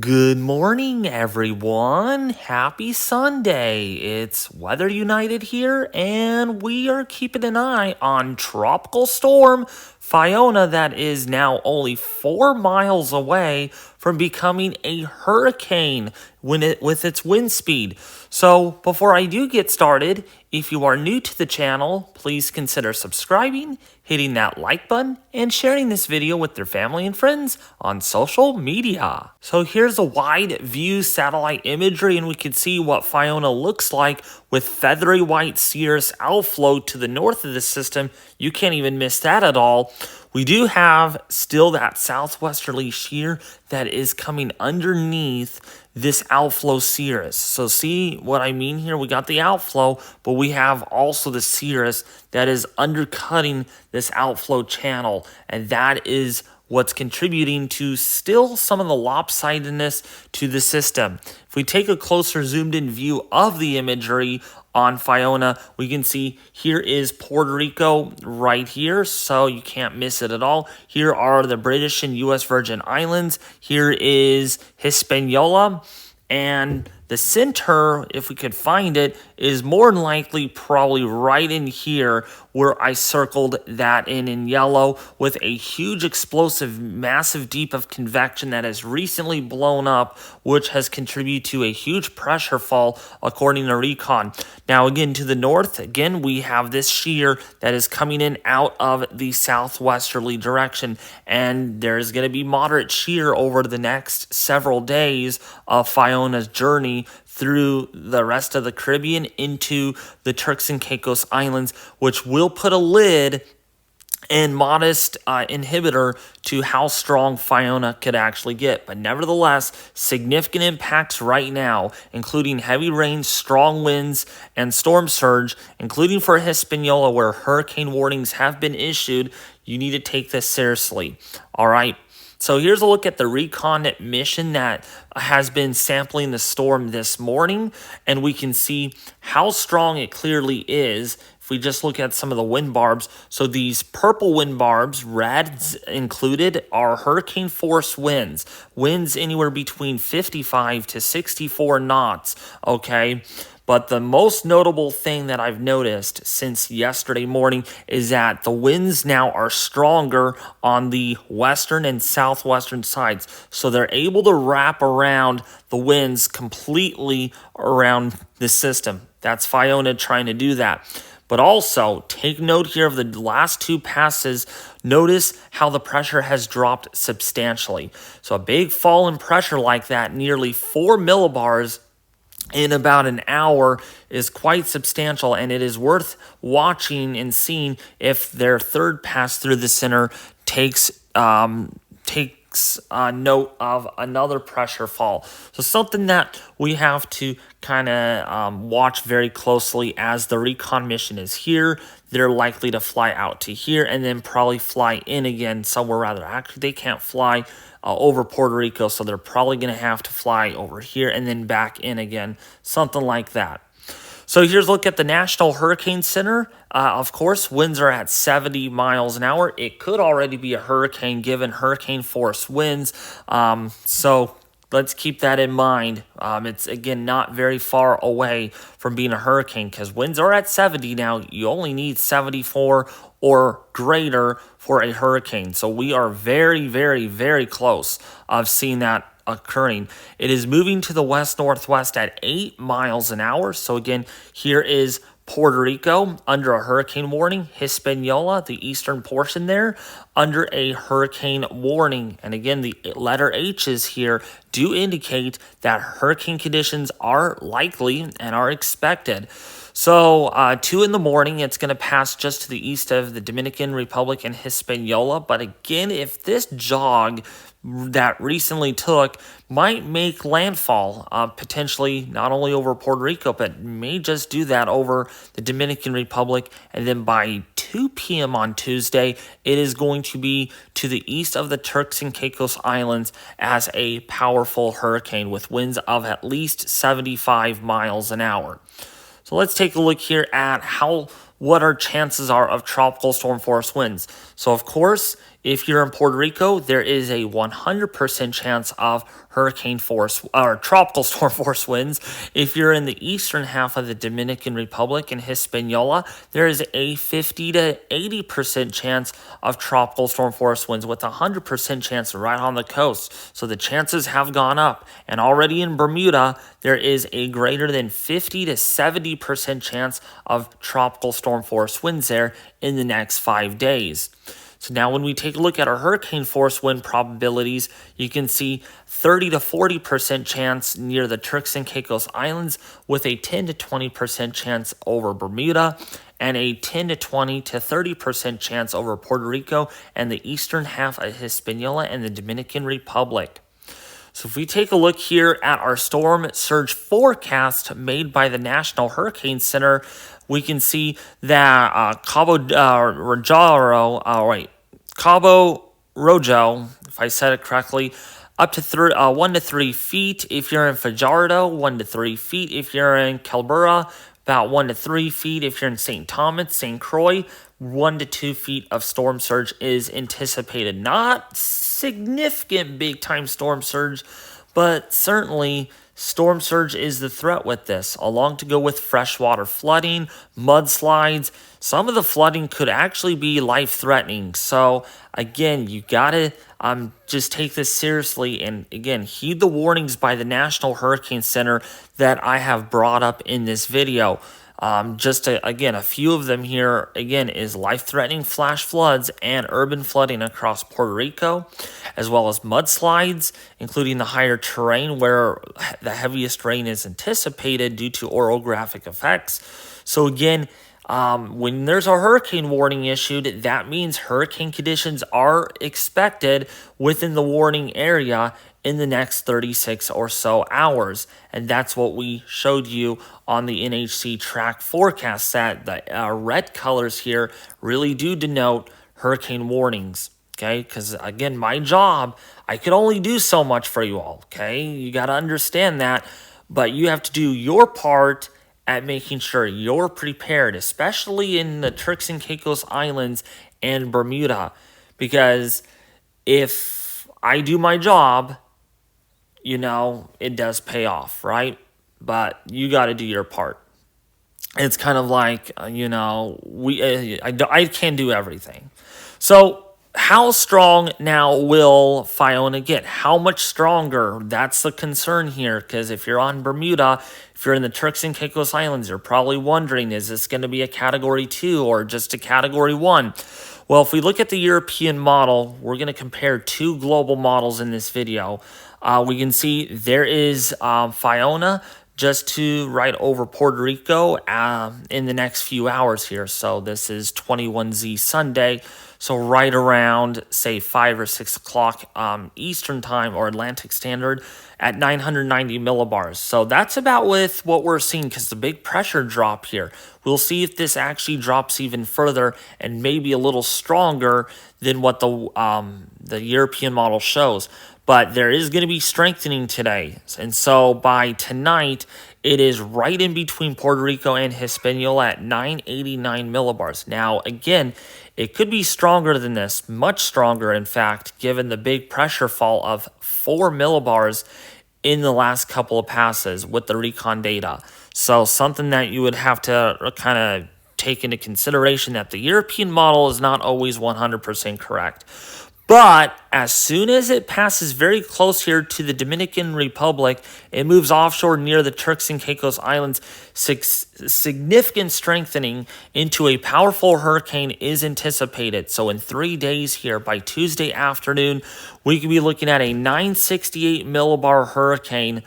Good morning, everyone. Happy Sunday. It's Weather United here, and we are keeping an eye on Tropical Storm Fiona that is now only 4 miles away from becoming a hurricane with its wind speed. So, before I do get started, if you are new to the channel, please consider subscribing, hitting that like button, and sharing this video with your family and friends on social media. So here's a wide view satellite imagery, and we can see what Fiona looks like with feathery white cirrus outflow to the north of the system. You can't even miss that at all. We do have still that southwesterly shear that is coming underneath this outflow cirrus. So see what I mean here? We got the outflow, but we have also the cirrus that is undercutting this outflow channel, and that is what's contributing to still some of the lopsidedness to the system. If we take a closer zoomed in view of the imagery on Fiona, we can see here is Puerto Rico right here, so you can't miss it at all. Here are the British and U.S. Virgin Islands. Here is Hispaniola, and the center, if we could find it, is more than likely probably right in here where I circled that in yellow with a huge explosive massive deep of convection that has recently blown up, which has contributed to a huge pressure fall according to recon. Now again, to the north, again we have this shear that is coming in out of the southwesterly direction, and there's going to be moderate shear over the next several days of Fiona's journey through the rest of the Caribbean into the Turks and Caicos Islands, which will put a lid and modest inhibitor to how strong Fiona could actually get. But nevertheless, significant impacts right now, including heavy rain, strong winds, and storm surge, including for Hispaniola, where hurricane warnings have been issued. You need to take this seriously. All right. So here's a look at the recon mission that has been sampling the storm this morning, and we can see how strong it clearly is if we just look at some of the wind barbs. So these purple wind barbs, reds included, are hurricane force winds. Winds anywhere between 55 to 64 knots, okay? But the most notable thing that I've noticed since yesterday morning is that the winds now are stronger on the western and southwestern sides. So they're able to wrap around the winds completely around the system. That's Fiona trying to do that. But also, take note here of the last two passes. Notice how the pressure has dropped substantially. So a big fall in pressure like that, nearly 4 millibars in about an hour, is quite substantial, and it is worth watching and seeing if their third pass through the center takes note of another pressure fall. So something that we have to kind of watch very closely as the recon mission is here. They're likely to fly out to here and then probably fly in again somewhere rather. Actually, they can't fly over Puerto Rico, so they're probably going to have to fly over here and then back in again, something like that. So here's a look at the National Hurricane Center. Of course, winds are at 70 miles an hour. It could already be a hurricane given hurricane force winds. So let's keep that in mind. It's, again, not very far away from being a hurricane because winds are at 70 now. You only need 74 or greater for a hurricane. So we are very, very, very close of seeing that occurring. It is moving to the west-northwest at 8 miles an hour. So again, here is Puerto Rico under a hurricane warning. Hispaniola, the eastern portion there, under a hurricane warning. And again, the letter H's here do indicate that hurricane conditions are likely and are expected. So 2 in the morning, it's going to pass just to the east of the Dominican Republic and Hispaniola. But again, if this jog that recently took might make landfall, potentially not only over Puerto Rico, but may just do that over the Dominican Republic. And then by 2 p.m. on Tuesday, it is going to be to the east of the Turks and Caicos Islands as a powerful hurricane with winds of at least 75 miles an hour. So let's take a look here at what our chances are of tropical storm force winds. So of course, If you're in Puerto Rico, there is a 100% chance of hurricane force or tropical storm force winds. If you're in the eastern half of the Dominican Republic in Hispaniola, there is a 50 to 80% chance of tropical storm force winds with a 100% chance right on the coast. So the chances have gone up. And already in Bermuda, there is a greater than 50 to 70% chance of tropical storm force winds there in the next 5 days. So now when we take a look at our hurricane force wind probabilities, you can see 30 to 40% chance near the Turks and Caicos Islands with a 10 to 20% chance over Bermuda and a 10 to 20 to 30% chance over Puerto Rico and the eastern half of Hispaniola and the Dominican Republic. So if we take a look here at our storm surge forecast made by the National Hurricane Center, we can see that Cabo Rojo, if I said it correctly, up to 1 to 3 feet. If you're in Fajardo, 1 to 3 feet. If you're in Calbura, about 1 to 3 feet. If you're in St. Thomas, St. Croix, 1 to 2 feet of storm surge is anticipated. Not significant big time storm surge, but certainly storm surge is the threat with this, along to go with freshwater flooding, mudslides. Some of the flooding could actually be life-threatening. So again, you gotta just take this seriously and again, heed the warnings by the National Hurricane Center that I have brought up in this video. Again, a few of them here, again, is life-threatening flash floods and urban flooding across Puerto Rico, as well as mudslides, including the higher terrain where the heaviest rain is anticipated due to orographic effects. So again, when there's a hurricane warning issued, that means hurricane conditions are expected within the warning area in the next 36 or so hours. And that's what we showed you on the NHC track forecast set. The red colors here really do denote hurricane warnings. Okay, because again, my job, I could only do so much for you all. Okay, you got to understand that, but you have to do your part at making sure you're prepared, especially in the Turks and Caicos Islands and Bermuda, because if I do my job, it does pay off, right? But you got to do your part. It's kind of like, I can't do everything. So how strong now will Fiona get? How much stronger? That's the concern here, because if you're on Bermuda, if you're in the Turks and Caicos Islands, you're probably wondering, is this going to be a Category 2 or just a Category 1? Well, if we look at the European model, we're going to compare two global models in this video. We can see there is Fiona just to right over Puerto Rico in the next few hours here. So this is 21Z Sunday. So right around, say, 5 or 6 o'clock Eastern time or Atlantic Standard at 990 millibars. So that's about with what we're seeing because the big pressure drop here. We'll see if this actually drops even further and maybe a little stronger than what the European model shows. But there is going to be strengthening today. And so by tonight, it is right in between Puerto Rico and Hispaniola at 989 millibars. Now, again, it could be stronger than this, much stronger, in fact, given the big pressure fall of 4 millibars in the last couple of passes with the recon data. So something that you would have to kind of take into consideration that the European model is not always 100% correct. But as soon as it passes very close here to the Dominican Republic, it moves offshore near the Turks and Caicos Islands. Significant strengthening into a powerful hurricane is anticipated. So in 3 days here, by Tuesday afternoon, we could be looking at a 968 millibar hurricane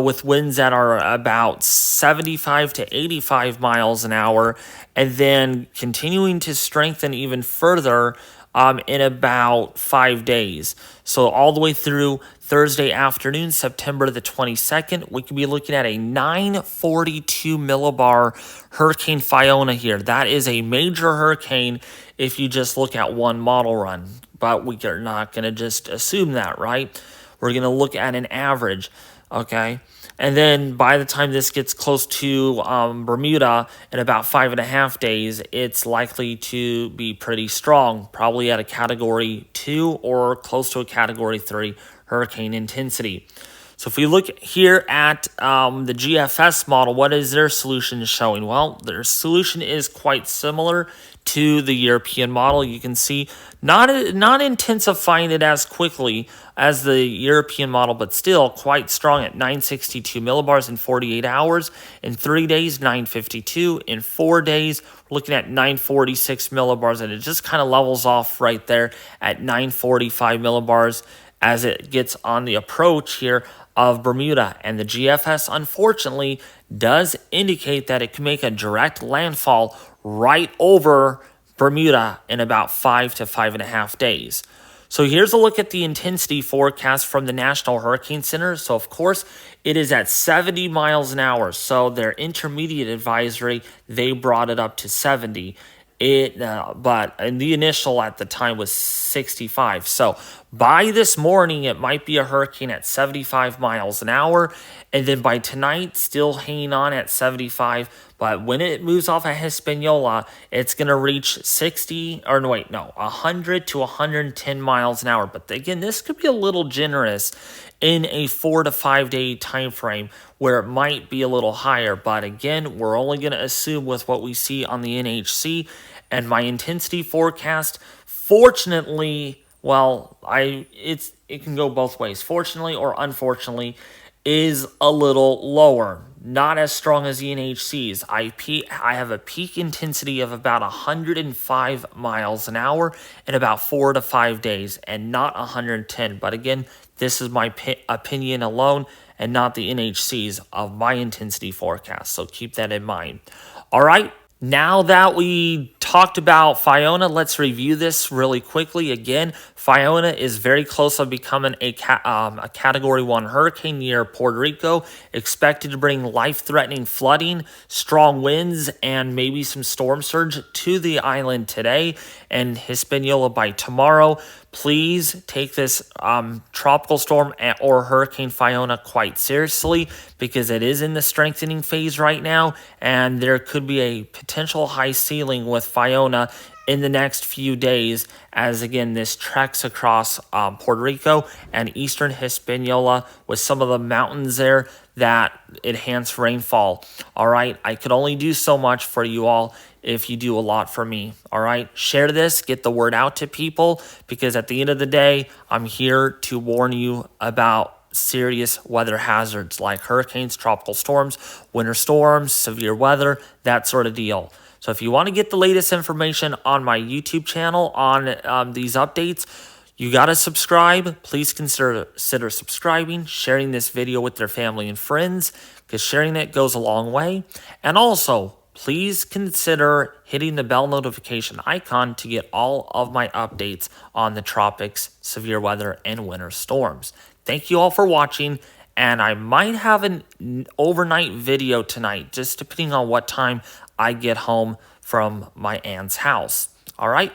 with winds that are about 75 to 85 miles an hour, and then continuing to strengthen even further in about 5 days. So all the way through Thursday afternoon, September the 22nd, we could be looking at a 942 millibar Hurricane Fiona here. That is a major hurricane if you just look at one model run, but we are not going to just assume that, right? we're going to look at an average, okay? And then by the time this gets close to Bermuda in about 5.5 days, it's likely to be pretty strong, probably at a Category 2 or close to a Category 3 hurricane intensity. So if we look here at the GFS model, what is their solution showing? Well, their solution is quite similar to the European model. You can see not intensifying it as quickly as the European model, but still quite strong at 962 millibars in 48 hours. In 3 days, 952. In 4 days, we're looking at 946 millibars, and it just kind of levels off right there at 945 millibars as it gets on the approach here of Bermuda. And the GFS, unfortunately, does indicate that it can make a direct landfall right over Bermuda in about 5 to 5.5 days. So here's a look at the intensity forecast from the National Hurricane Center. So of course, it is at 70 miles an hour. So their intermediate advisory, they brought it up to 70. But in the initial at the time was 65. So by this morning, it might be a hurricane at 75 miles an hour. And then by tonight, still hanging on at 75. But when it moves off of Hispaniola, it's going to reach 100 to 110 miles an hour. But again, this could be a little generous in a 4 to 5 day time frame where it might be a little higher. But again, we're only going to assume with what we see on the NHC and my intensity forecast. Fortunately, well, it can go both ways. Fortunately or unfortunately, is a little lower. Not as strong as the NHC's. I have a peak intensity of about 105 miles an hour in about 4 to 5 days, and not 110. But again, this is my opinion alone and not the NHC's of my intensity forecast. So keep that in mind. All right. Now that we talked about Fiona, let's review this really quickly. Again, Fiona is very close to becoming a Category 1 hurricane near Puerto Rico, expected to bring life-threatening flooding, strong winds, and maybe some storm surge to the island today and Hispaniola by tomorrow. Please take this tropical storm or Hurricane Fiona quite seriously because it is in the strengthening phase right now, and there could be a potential high ceiling with Fiona in the next few days as, again, this treks across Puerto Rico and eastern Hispaniola with some of the mountains there that enhance rainfall. All right, I could only do so much for you all if you do a lot for me. All right, share this, get the word out to people, because at the end of the day, I'm here to warn you about serious weather hazards like hurricanes, tropical storms, winter storms, severe weather, that sort of deal. So if you want to get the latest information on my YouTube channel on these updates, you got to subscribe. Please consider subscribing, sharing this video with their family and friends, because sharing it goes a long way. And also, please consider hitting the bell notification icon to get all of my updates on the tropics, severe weather, and winter storms. Thank you all for watching, and I might have an overnight video tonight, just depending on what time I get home from my aunt's house. All right?